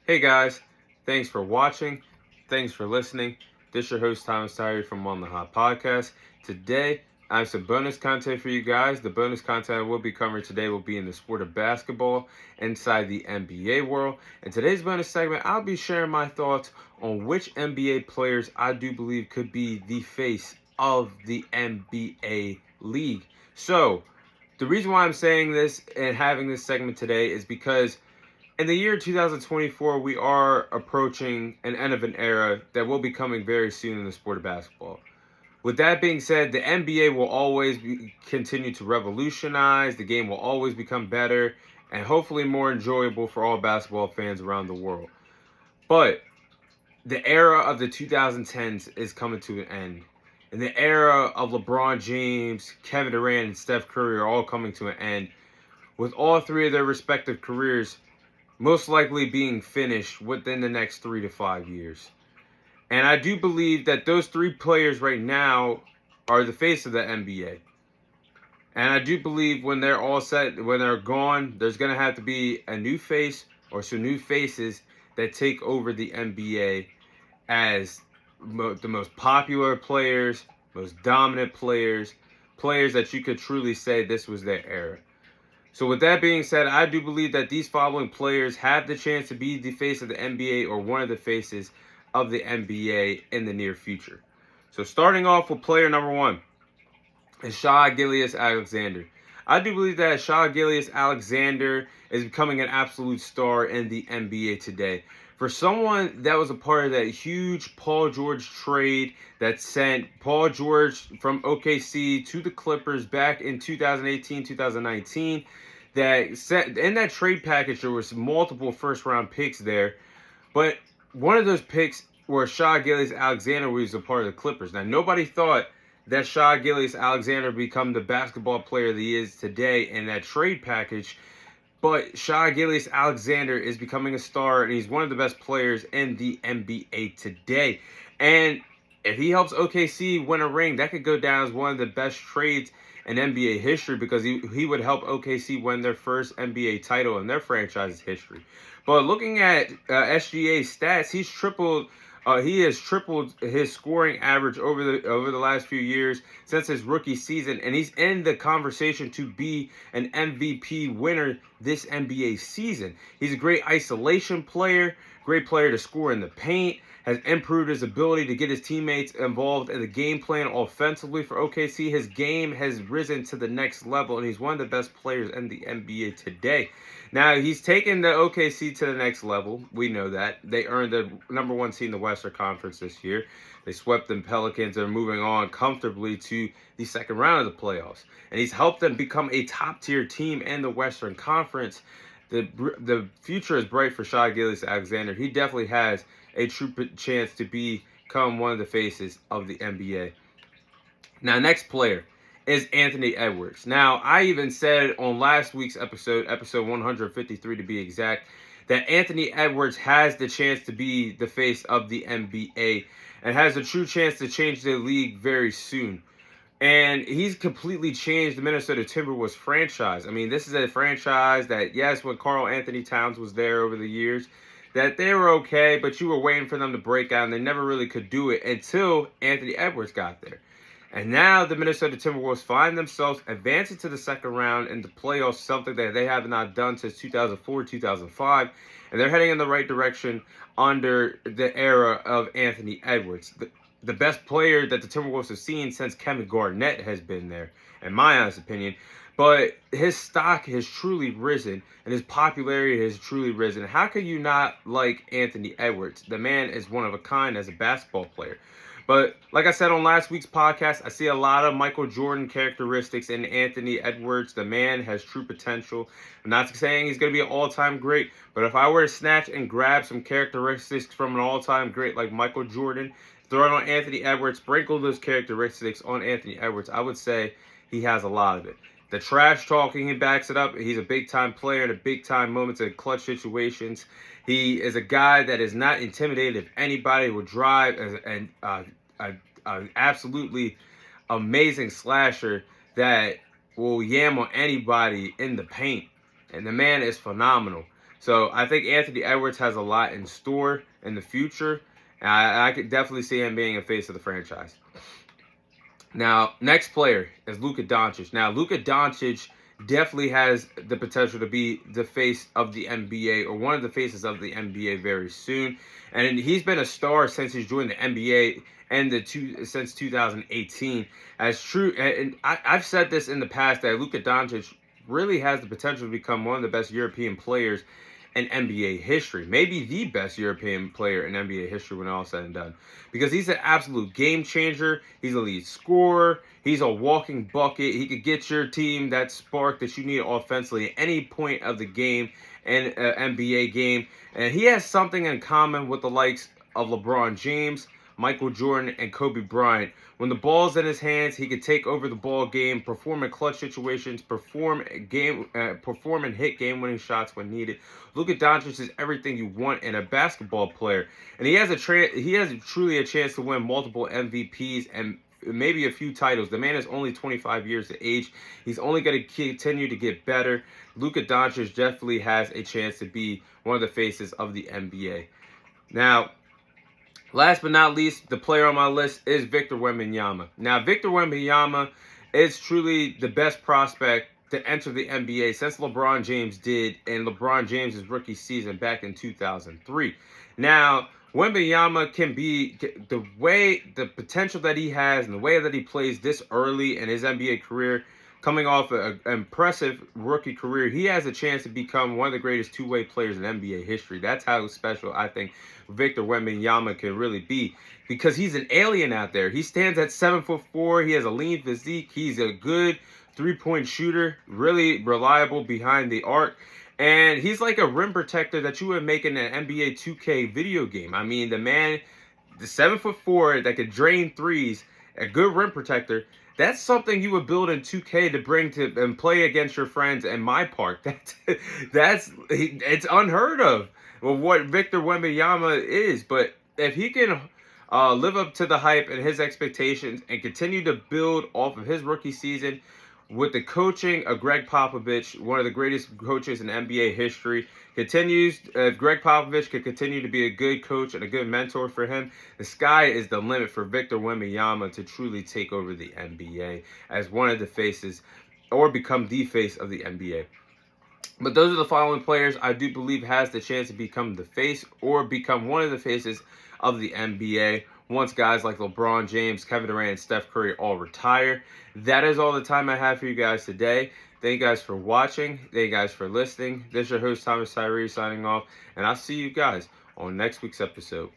Hey guys, thanks for watching. Thanks for listening. This is your host Thomas Tyree from On the Hot Podcast. Today, I have some bonus content for you guys. The bonus content I will be covering today will be in the sport of basketball inside the NBA world. In today's bonus segment, I'll be sharing my thoughts on which NBA players I do believe could be the face of the NBA league. So, the reason why I'm saying this and having this segment today is because in the year 2024, we are approaching an end of an era that will be coming very soon in the sport of basketball. With that being said, the NBA will always continue to revolutionize. The game will always become better and hopefully more enjoyable for all basketball fans around the world. But the era of the 2010s is coming to an end. And the era of LeBron James, Kevin Durant, and Steph Curry are all coming to an end, with all three of their respective careers most likely being finished within the next 3 to 5 years. And I do believe that those three players right now are the face of the NBA. And I do believe when they're all set, when they're gone, there's going to have to be a new face or some new faces that take over the NBA as the most popular players, most dominant players, players that you could truly say this was their era. So with that being said, I do believe that these following players have the chance to be the face of the NBA or one of the faces of the NBA in the near future. So starting off with player number one is Shai Gilgeous-Alexander. I do believe that Shai Gilgeous-Alexander is becoming an absolute star in the NBA today. For someone that was a part of that huge Paul George trade that sent Paul George from OKC to the Clippers back in 2018, 2019, that sent, in that trade package there was multiple first round picks there, but one of those picks were Shai Gilgeous-Alexander, who was a part of the Clippers. Now nobody thought that Shai Gilgeous-Alexander become the basketball player that he is today in that trade package. But Shai Gilgeous-Alexander is becoming a star, and he's one of the best players in the NBA today. And if he helps OKC win a ring, that could go down as one of the best trades in NBA history, because he would help OKC win their first NBA title in their franchise's history. But looking at SGA's stats, he has tripled his scoring average over the last few years since his rookie season, and he's in the conversation to be an MVP winner this NBA season. He's a great isolation player, great player to score in the paint, has improved his ability to get his teammates involved in the game plan offensively for OKC. His game has risen to the next level, and he's one of the best players in the NBA today. Now, he's taken the OKC to the next level. We know that. They earned the number one seed in the Western Conference this year. They swept the Pelicans and are moving on comfortably to the second round of the playoffs. And he's helped them become a top-tier team in the Western Conference. The future is bright for Shai Gilgeous-Alexander. He definitely has a true chance to become one of the faces of the NBA. Now, next player is Anthony Edwards. Now, I even said on last week's episode 153 to be exact, that Anthony Edwards has the chance to be the face of the NBA and has a true chance to change the league very soon. And he's completely changed the Minnesota Timberwolves franchise. I mean, this is a franchise that, yes, when Karl-Anthony Towns was there over the years, that they were okay, but you were waiting for them to break out, and they never really could do it until Anthony Edwards got there. And now the Minnesota Timberwolves find themselves advancing to the second round in the playoffs, something that they have not done since 2004, 2005. And they're heading in the right direction under the era of Anthony Edwards. The best player that the Timberwolves have seen since Kevin Garnett has been there, in my honest opinion. But his stock has truly risen, and his popularity has truly risen. How could you not like Anthony Edwards? The man is one of a kind as a basketball player. But like I said on last week's podcast, I see a lot of Michael Jordan characteristics in Anthony Edwards. The man has true potential. I'm not saying he's going to be an all-time great, but if I were to snatch and grab some characteristics from an all-time great like Michael Jordan, throw it on Anthony Edwards, sprinkle those characteristics on Anthony Edwards, I would say he has a lot of it. The trash talking, he backs it up. He's a big-time player in a big-time moments in clutch situations. He is a guy that is not intimidated if anybody will drive, and an absolutely amazing slasher that will yam on anybody in the paint. And the man is phenomenal. So I think Anthony Edwards has a lot in store in the future. And I could definitely see him being a face of the franchise. Now, next player is Luka Doncic. Now, Luka Doncic definitely has the potential to be the face of the NBA, or one of the faces of the NBA very soon. And he's been a star since he's joined the NBA since 2018. As true, and I've said this in the past, that Luka Doncic really has the potential to become one of the best European players in NBA history. Maybe the best European player in NBA history when all said and done. Because he's an absolute game changer. He's a lead scorer. He's a walking bucket. He could get your team that spark that you need offensively at any point of the game and NBA game. And he has something in common with the likes of LeBron James, Michael Jordan, and Kobe Bryant. When the ball's in his hands, he could take over the ball game, perform in clutch situations, perform and hit game-winning shots when needed. Luka Doncic is everything you want in a basketball player, and he has truly a chance to win multiple MVPs and maybe a few titles. The man is only 25 years of age. He's only going to continue to get better. Luka Doncic definitely has a chance to be one of the faces of the NBA. Now, last but not least, the player on my list is Victor Wembanyama. Now, Victor Wembanyama is truly the best prospect to enter the NBA since LeBron James did in LeBron James' rookie season back in 2003. Now, Wembanyama can be, the potential that he has and the way that he plays this early in his NBA career, coming off an impressive rookie career, he has a chance to become one of the greatest two-way players in NBA history. That's how special I think Victor Wembanyama can really be, because he's an alien out there. He stands at 7'4". He has a lean physique. He's a good three-point shooter, really reliable behind the arc. And he's like a rim protector that you would make in an NBA 2K video game. I mean, the man, the 7'4" that could drain threes, a good rim protector. That's something you would build in 2K to bring to and play against your friends in my park. It's unheard of what Victor Wembanyama is. But if he can live up to the hype and his expectations and continue to build off of his rookie season with the coaching of Greg Popovich, one of the greatest coaches in NBA history, Greg Popovich could continue to be a good coach and a good mentor for him, the sky is the limit for Victor Wembanyama to truly take over the NBA as one of the faces, or become the face of the NBA. But those are the following players I do believe has the chance to become the face or become one of the faces of the NBA once guys like LeBron James, Kevin Durant, and Steph Curry all retire. That is all the time I have for you guys today. Thank you guys for watching. Thank you guys for listening. This is your host, Thomas Tyree, signing off. And I'll see you guys on next week's episode.